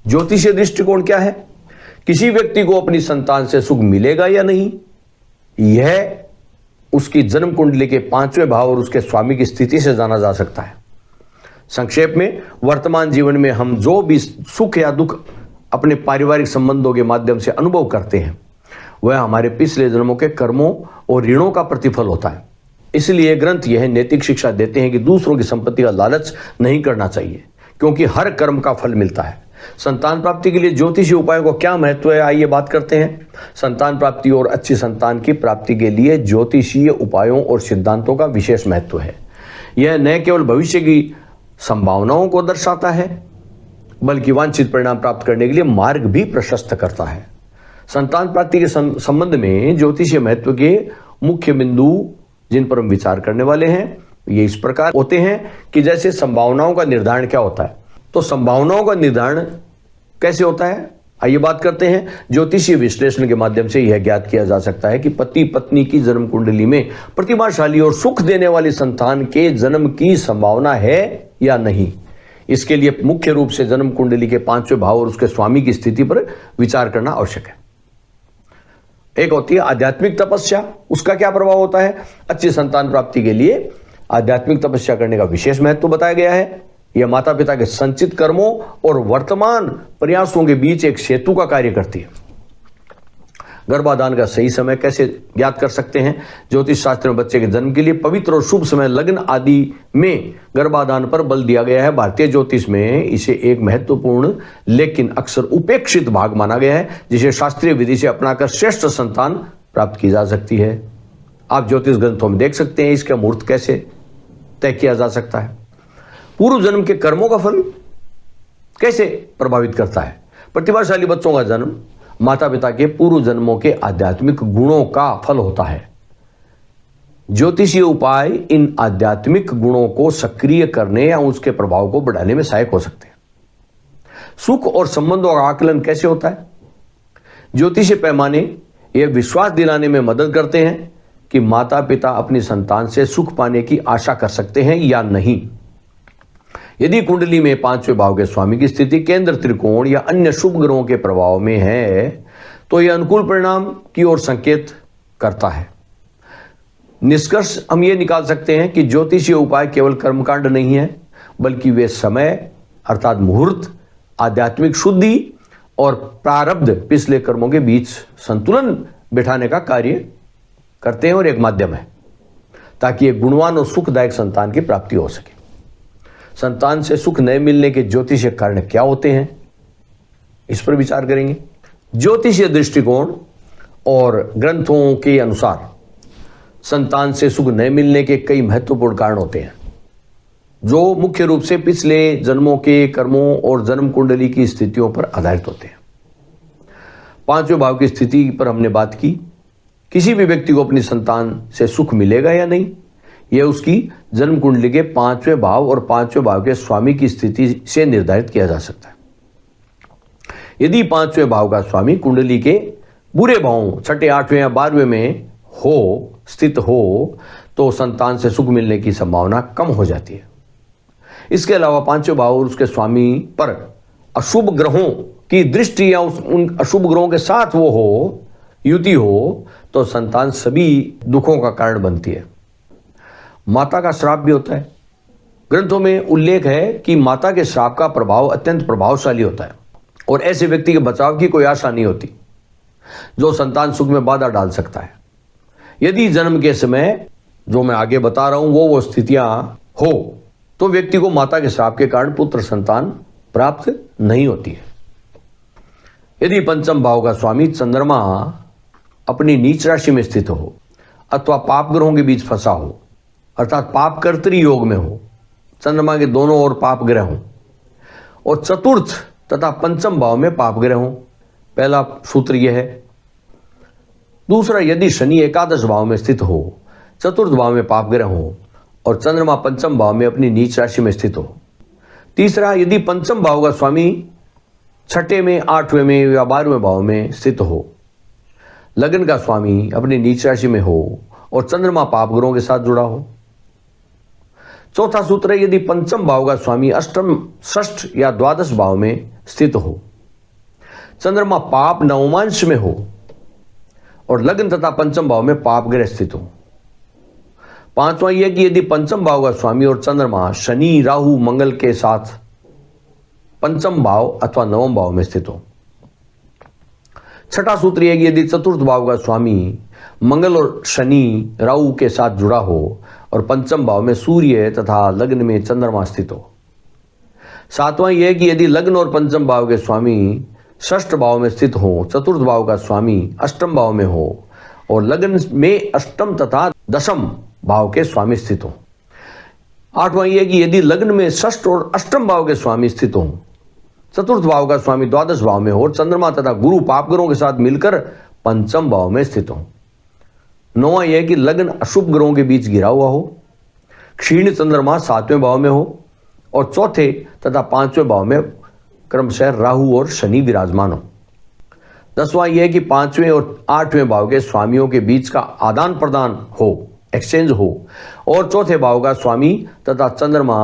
ज्योतिषीय दृष्टिकोण क्या है? किसी व्यक्ति को अपनी संतान से सुख मिलेगा या नहीं, यह उसकी जन्म कुंडली के 5वें भाव और उसके स्वामी की स्थिति से जाना जा सकता है। संक्षेप में, वर्तमान जीवन में हम जो भी सुख या दुख अपने पारिवारिक संबंधों के माध्यम से अनुभव करते हैं, वह हमारे पिछले जन्मों के कर्मों और ऋणों का प्रतिफल होता है। इसलिए ग्रंथ यह नैतिक शिक्षा देते हैं कि दूसरों की संपत्ति का लालच नहीं करना चाहिए, क्योंकि हर कर्म का फल मिलता है। संतान प्राप्ति के लिए ज्योतिषीय उपायों को क्या महत्व है, आइए बात करते हैं। संतान प्राप्ति और अच्छी संतान की प्राप्ति के लिए ज्योतिषीय उपायों और सिद्धांतों का विशेष महत्व है। यह न केवल भविष्य की संभावनाओं को दर्शाता है, बल्कि वांछित परिणाम प्राप्त करने के लिए मार्ग भी प्रशस्त करता है। संतान प्राप्ति के संबंध में ज्योतिषीय महत्व के मुख्य बिंदु जिन पर हम विचार करने वाले हैं, ये इस प्रकार होते हैं कि जैसे संभावनाओं का निर्धारण क्या होता है। तो संभावनाओं का निर्धारण कैसे होता है, आइए बात करते हैं। ज्योतिषीय विश्लेषण के माध्यम से यह ज्ञात किया जा सकता है कि पति पत्नी की जन्म कुंडली में प्रतिभाशाली और सुख देने वाली संतान के जन्म की संभावना है या नहीं। इसके लिए मुख्य रूप से जन्म कुंडली के 5वें भाव और उसके स्वामी की स्थिति पर विचार करना आवश्यक है। एक होती है आध्यात्मिक तपस्या, उसका क्या प्रभाव होता है। अच्छी संतान प्राप्ति के लिए आध्यात्मिक तपस्या करने का विशेष महत्व बताया गया है। यह माता पिता के संचित कर्मों और वर्तमान प्रयासों के बीच एक सेतु का कार्य करती है। गर्भाधान का सही समय कैसे ज्ञात कर सकते हैं। ज्योतिष शास्त्र में बच्चे के जन्म के लिए पवित्र और शुभ समय, लग्न आदि में गर्भाधान पर बल दिया गया है। भारतीय ज्योतिष में इसे एक महत्वपूर्ण लेकिन अक्सर उपेक्षित भाग माना गया है, जिसे शास्त्रीय विधि से अपनाकर श्रेष्ठ संतान प्राप्त की जा सकती है। आप ज्योतिष ग्रंथों में देख सकते हैं इसका मुहूर्त कैसे तय किया जा सकता है। पूर्व जन्म के कर्मों का फल कैसे प्रभावित करता है। प्रतिभाशाली बच्चों का जन्म माता पिता के पूर्व जन्मों के आध्यात्मिक गुणों का फल होता है। ज्योतिषीय उपाय इन आध्यात्मिक गुणों को सक्रिय करने या उसके प्रभाव को बढ़ाने में सहायक हो सकते हैं। सुख और संबंधों का आकलन कैसे होता है। ज्योतिषीय पैमाने यह विश्वास दिलाने में मदद करते हैं कि माता पिता अपनी संतान से सुख पाने की आशा कर सकते हैं या नहीं। यदि कुंडली में 5वें भाव के स्वामी की स्थिति केंद्र त्रिकोण या अन्य शुभ ग्रहों के प्रभाव में है, तो यह अनुकूल परिणाम की ओर संकेत करता है। निष्कर्ष हम ये निकाल सकते हैं कि ज्योतिषीय उपाय केवल कर्मकांड नहीं है, बल्कि वे समय अर्थात मुहूर्त, आध्यात्मिक शुद्धि और प्रारब्ध पिछले कर्मों के बीच संतुलन बिठाने का कार्य करते हैं और एक माध्यम है, ताकि एक गुणवान और सुखदायक संतान की प्राप्ति हो सके। संतान से सुख न मिलने के ज्योतिषीय कारण क्या होते हैं, इस पर विचार करेंगे। ज्योतिषीय दृष्टिकोण और ग्रंथों के अनुसार संतान से सुख न मिलने के कई महत्वपूर्ण कारण होते हैं, जो मुख्य रूप से पिछले जन्मों के कर्मों और जन्म कुंडली की स्थितियों पर आधारित होते हैं। 5वें भाव की स्थिति पर हमने बात की। किसी भी व्यक्ति को अपनी संतान से सुख मिलेगा या नहीं, यह उसकी जन्म कुंडली के 5वें भाव और 5वें भाव के स्वामी की स्थिति से निर्धारित किया जा सकता है। यदि 5वें भाव का स्वामी कुंडली के बुरे भावों 6, 8वें या 12वें में स्थित हो, तो संतान से सुख मिलने की संभावना कम हो जाती है। इसके अलावा 5वें भाव और उसके स्वामी पर अशुभ ग्रहों की दृष्टि या उन अशुभ ग्रहों के साथ युति हो, तो संतान सभी दुखों का कारण बनती है। माता का श्राप भी होता है। ग्रंथों में उल्लेख है कि माता के श्राप का प्रभाव अत्यंत प्रभावशाली होता है और ऐसे व्यक्ति के बचाव की कोई आशा नहीं होती, जो संतान सुख में बाधा डाल सकता है। यदि जन्म के समय जो मैं आगे बता रहा हूं वो स्थितियां हो, तो व्यक्ति को माता के श्राप के कारण पुत्र संतान प्राप्त नहीं होती है। यदि 5वें भाव का स्वामी चंद्रमा अपनी नीच राशि में स्थित हो अथवा पाप ग्रहों के बीच फंसा हो, अर्थात पाप कर्तरी योग में हो, चंद्रमा के दोनों ओर पाप ग्रह हो और चतुर्थ तथा 5वें भाव में पाप ग्रह हो। पहला सूत्र यह है। दूसरा, यदि शनि एकादश भाव में स्थित हो, चतुर्थ भाव में पाप ग्रह हो और चंद्रमा 5वें भाव में अपनी नीच राशि में स्थित हो। तीसरा, यदि 5वें भाव का स्वामी 6ठे में, 8वें में या 12वें भाव में स्थित हो, लग्न का स्वामी अपनी नीच राशि में हो और चंद्रमा पाप ग्रहों के साथ जुड़ा हो। चौथा सूत्र है, यदि पंचम भाव का स्वामी अष्टम, षष्ठ या द्वादश भाव में स्थित हो, चंद्रमा पाप नवमांश में हो और लग्न तथा पंचम भाव में पाप ग्रह स्थित हो। पांचवा यह कि यदि पंचम भाव का स्वामी और चंद्रमा शनि, राहु, मंगल के साथ पंचम भाव अथवा नवम भाव में स्थित हो। छठा सूत्र यह कि यदि चतुर्थ भाव का स्वामी मंगल और शनि, राहु के साथ जुड़ा हो और पंचम भाव में सूर्य तथा लग्न में चंद्रमा स्थित हो। सातवां यह कि यदि लग्न और पंचम भाव के स्वामी षष्ठ भाव में स्थित हो, चतुर्थ भाव का स्वामी अष्टम भाव में हो और लग्न में अष्टम तथा दशम भाव के स्वामी स्थित हो। आठवां यह कि यदि लग्न में षष्ठ और अष्टम भाव के स्वामी स्थित हो, चतुर्थ भाव का स्वामी द्वादश भाव में हो और चंद्रमा तथा गुरु पाप ग्रहों के साथ मिलकर पंचम भाव में स्थित हो। नौवां यह कि लग्न अशुभ ग्रहों के बीच घिरा हुआ हो, क्षीण चंद्रमा सातवें भाव में हो और चौथे तथा पांचवें भाव में क्रमशः राहु और शनि विराजमान हो। दसवां यह कि पांचवें और आठवें भाव के स्वामियों के बीच का आदान प्रदान हो, एक्सचेंज हो और चौथे भाव का स्वामी तथा चंद्रमा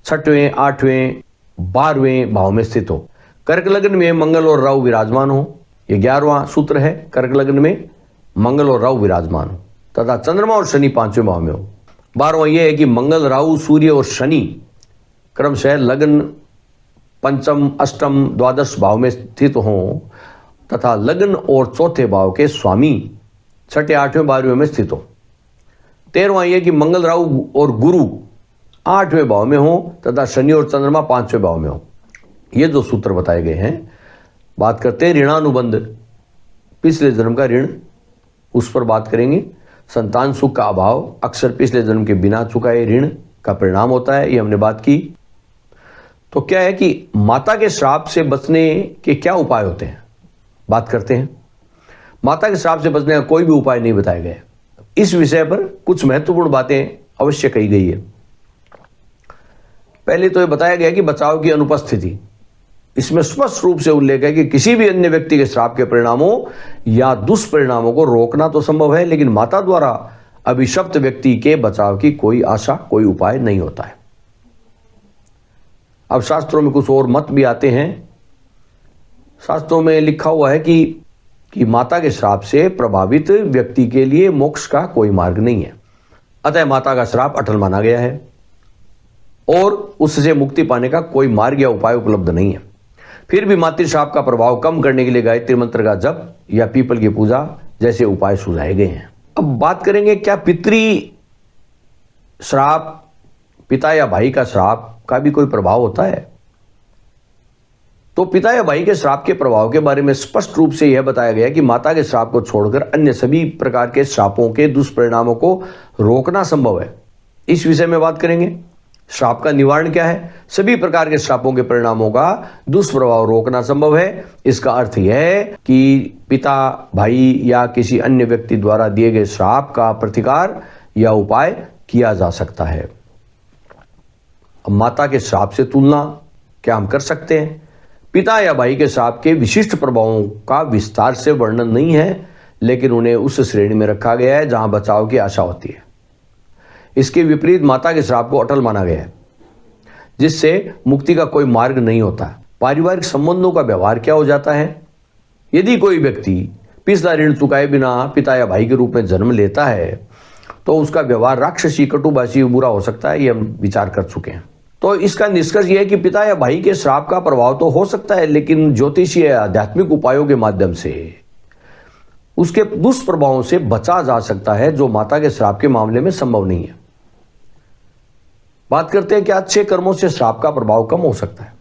छठवें, आठवें, 12वें भाव में स्थित हो। कर्क लग्न में मंगल और राहु विराजमान हो, यह 11वां सूत्र है। कर्क लग्न में मंगल और राहु विराजमान हो तथा चंद्रमा और शनि पांचवें भाव में हो। 12वां यह है कि मंगल, राहु, सूर्य और शनि क्रमशः लग्न, पंचम, अष्टम, द्वादश भाव में स्थित हों तथा लग्न और चौथे भाव के स्वामी छठे, आठवें, 12वें में स्थित हो। 13वां यह कि मंगल, राहु और गुरु आठवें भाव में हो तथा शनि और चंद्रमा पांचवें भाव में हो। ये जो सूत्र बताए गए हैं, बात करते हैं ऋणानुबंध, पिछले जन्म का ऋण, उस पर बात करेंगे। संतान सुख का अभाव अक्सर पिछले जन्म के बिना चुकाए ऋण का परिणाम होता है, ये हमने बात की। तो क्या है कि माता के श्राप से बचने के क्या उपाय होते हैं, बात करते हैं। माता के श्राप से बचने का कोई भी उपाय नहीं बताया गया। इस विषय पर कुछ महत्वपूर्ण बातें अवश्य कही गई है। पहले तो यह बताया गया कि बचाव की अनुपस्थिति, इसमें स्पष्ट रूप से उल्लेख है कि किसी भी अन्य व्यक्ति के श्राप के परिणामों या दुष्परिणामों को रोकना तो संभव है, लेकिन माता द्वारा अभिशप्त व्यक्ति के बचाव की कोई आशा, कोई उपाय नहीं होता है। अब शास्त्रों में कुछ और मत भी आते हैं। शास्त्रों में लिखा हुआ है कि माता के श्राप से प्रभावित व्यक्ति के लिए मोक्ष का कोई मार्ग नहीं है, अतः माता का श्राप अटल माना गया है और उससे मुक्ति पाने का कोई मार्ग या उपाय उपलब्ध नहीं है। फिर भी मातृश्राप का प्रभाव कम करने के लिए गायत्री मंत्र का जप या पीपल की पूजा जैसे उपाय सुझाए गए हैं। अब बात करेंगे, क्या पितृ श्राप, पिता या भाई का श्राप का भी कोई प्रभाव होता है? तो पिता या भाई के श्राप के प्रभाव के बारे में स्पष्ट रूप से यह बताया गया कि माता के श्राप को छोड़कर अन्य सभी प्रकार के श्रापों के दुष्परिणामों को रोकना संभव है। इस विषय में बात करेंगे। श्राप का निवारण क्या है? सभी प्रकार के श्रापों के परिणामों का दुष्प्रभाव रोकना संभव है। इसका अर्थ यह है कि पिता, भाई या किसी अन्य व्यक्ति द्वारा दिए गए श्राप का प्रतिकार या उपाय किया जा सकता है। अब माता के श्राप से तुलना क्या हम कर सकते हैं? पिता या भाई के श्राप के विशिष्ट प्रभावों का विस्तार से वर्णन नहीं है, लेकिन उन्हें उस श्रेणी में रखा गया है जहां बचाव की आशा होती है। इसके विपरीत माता के श्राप को अटल माना गया है, जिससे मुक्ति का कोई मार्ग नहीं होता। पारिवारिक संबंधों का व्यवहार क्या हो जाता है? यदि कोई व्यक्ति पिछला ऋण चुकाए बिना पिता या भाई के रूप में जन्म लेता है तो उसका व्यवहार राक्षसी, कटुभाषी, बुरा हो सकता है। ये हम विचार कर चुके हैं। तो इसका निष्कर्ष यह है कि पिता या भाई के श्राप का प्रभाव तो हो सकता है, लेकिन ज्योतिषीय आध्यात्मिक उपायों के माध्यम से उसके दुष्प्रभावों से बचा जा सकता है, जो माता के श्राप के मामले में संभव नहीं है। बात करते हैं कि अच्छे कर्मों से श्राप का प्रभाव कम हो सकता है।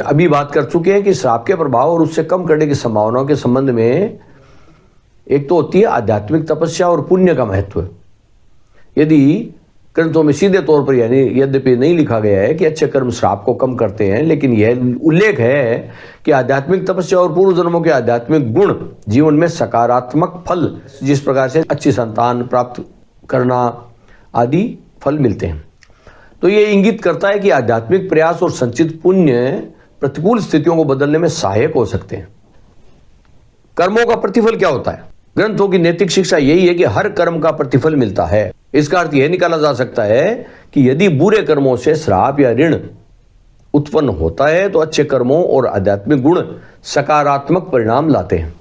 अभी बात कर चुके हैं कि श्राप के प्रभाव और उससे कम करने की संभावनाओं के संबंध में एक तो होती है आध्यात्मिक तपस्या और पुण्य का महत्व। यदि ग्रंथों में सीधे तौर पर यानी यद्यपि नहीं लिखा गया है कि अच्छे कर्म श्राप को कम करते हैं, लेकिन यह उल्लेख है कि आध्यात्मिक तपस्या और पूर्व जन्मों के आध्यात्मिक गुण जीवन में सकारात्मक फल, जिस प्रकार से अच्छी संतान प्राप्त करना आदि फल मिलते हैं। तो ये इंगित करता है कि आध्यात्मिक प्रयास और संचित पुण्य प्रतिकूल स्थितियों को बदलने में सहायक हो सकते हैं। कर्मों का प्रतिफल क्या होता है? ग्रंथों की नैतिक शिक्षा यही है कि हर कर्म का प्रतिफल मिलता है। इसका अर्थ यह निकाला जा सकता है कि यदि बुरे कर्मों से श्राप या ऋण उत्पन्न होता है तो अच्छे कर्मों और आध्यात्मिक गुण सकारात्मक परिणाम लाते हैं।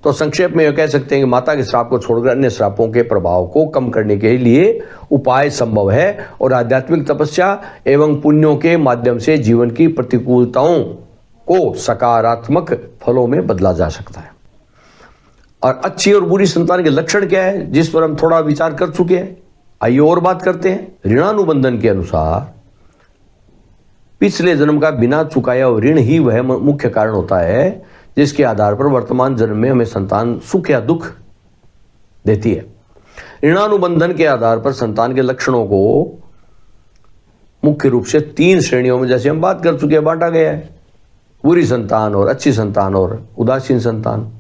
तो संक्षेप में यह कह सकते हैं कि माता के श्राप को छोड़कर अन्य श्रापों के प्रभाव को कम करने के लिए उपाय संभव है और आध्यात्मिक तपस्या एवं पुण्यों के माध्यम से जीवन की प्रतिकूलताओं को सकारात्मक फलों में बदला जा सकता है। और अच्छी और बुरी संतान के लक्षण क्या है, जिस पर हम थोड़ा विचार कर चुके हैं। आइए और बात करते हैं। ऋणानुबंधन के अनुसार पिछले जन्म का बिना चुकाया हुआ ऋण ही वह मुख्य कारण होता है जिसके आधार पर वर्तमान जन्म में हमें संतान सुख या दुख देती है। ऋणानुबंधन के आधार पर संतान के लक्षणों को मुख्य रूप से 3 श्रेणियों में, जैसे हम बात कर चुके हैं, बांटा गया है। बुरी संतान और अच्छी संतान और उदासीन संतान।